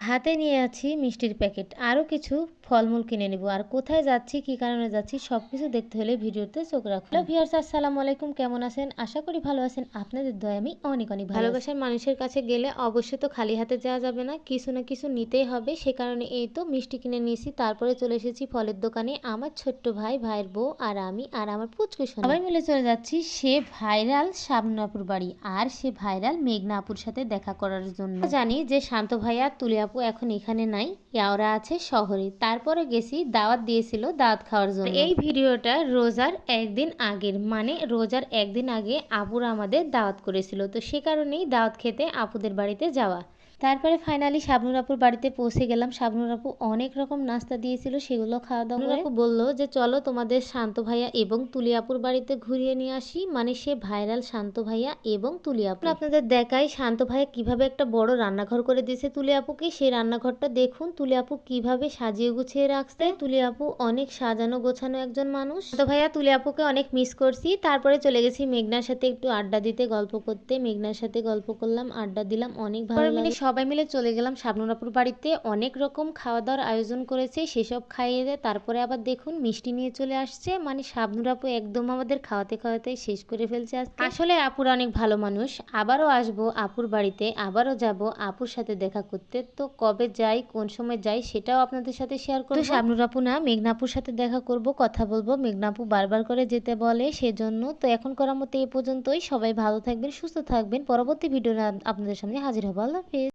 হাতে নিয়ে আছি মিষ্টির প্যাকেট, আরও কিছু ফলমূল কিনে নেব। আর কোথায় যাচ্ছি, কী কারণে যাচ্ছি, সব কিছু দেখতে হলে ভিডিওতে চোখ রাখুন। হ্যালো ভিউয়ার্স, আসসালামু আলাইকুম। কেমন আছেন? আশা করি ভালো আছেন। আপনাদের দয়ায় আমি অনেক অনেক ভালোবাসার মানুষের কাছে গেলে অবশ্যই তো খালি হাতে যাওয়া যাবে না, কিছু না কিছু নিতেই হবে। সে কারণে এই তো মিষ্টি কিনে নিয়েছি। তারপরে চলে এসেছি ফলের দোকানে। আমার ছোট্ট ভাই, ভাইয়ের বউ আর আমি আর আমার পুচকু সোনা সবাই মিলে চলে যাচ্ছি সে ভাইরাল শাবনূর আপুর বাড়ি আর সে ভাইরাল মেঘনা আপুর সাথে দেখা করার জন্য। জানি যে শান্ত ভাইয়া তুলি আপু এখন এখানে নাই, ওরা আছে শহরে। তারপরে গেছি, দাওয়াত দিয়েছিল দাওয়াত খাওয়ার জন্য। এই ভিডিওটা রোজার একদিন আগের, মানে রোজার একদিন আগে আপুরা আমাদের দাওয়াত করেছিল, তো সে কারণেই দাওয়াত খেতে আপুদের বাড়িতে যাওয়া। তারপরে ফাইনালি শাবনূর আপুর বাড়িতে পৌঁছে গেলাম। শাবনূর আপু অনেক রকম নাস্তা দিয়েছিল, সেগুলো খাওয়া দাওয়া করে আপু বললো যে চলো তোমাদের শান্ত ভাইয়া এবং তুলি আপুর বাড়িতে ঘুরিয়ে নিয়ে আসি, মানে সে ভাইরাল শান্ত ভাইয়া এবং তুলি আপু। আপনাদের দেখাই শান্ত ভাইয়া কিভাবে একটা বড় রান্নাঘর করে দিয়েছে তুলি আপুকে। সেই রান্নাঘরটা দেখুন তুলি আপু কিভাবে সাজিয়ে গুছিয়ে রাখছে। তুলি আপু অনেক সাজানো গোছানো একজন মানুষ। শান্ত ভাইয়া তুলি আপুকে অনেক মিস করছি। তারপরে চলে গেছি মেঘনার সাথে একটু আড্ডা দিতে, গল্প করতে। মেঘনার সাথে গল্প করলাম, আড্ডা দিলাম, অনেক ভালো লাগে। সবাই মিলে চলে গেলাম শাবনূর আপুর বাড়িতে। অনেক রকম খাওয়া দাওয়ার আয়োজন করেছে, সেসব খাইয়ে দেয়। তারপরে আবার দেখুন মিষ্টি নিয়ে চলে আসছে, মানে শাবনূর আপু একদম আমাদের খাওয়াতে খাওয়াতে শেষ করে ফেলছে। আসলে আপুরা অনেক ভালো মানুষ। আবারও আসবো আপুর বাড়িতে, আবারও যাব আপুর সাথে দেখা করতে। তো কবে যাই, কোন সময় যাই, সেটাও আপনাদের সাথে শেয়ার করবো। শাবনূর আপু না, মেঘনাপুর সাথে দেখা করব, কথা বলবো। মেঘনাপু বারবার করে যেতে বলে, সেজন্য। তো এখন করার মতো এই পর্যন্তই। সবাই ভালো থাকবেন, সুস্থ থাকবেন। পরবর্তী ভিডিও আপনাদের সামনে হাজির হবো। আল্লাহ হাফেজ।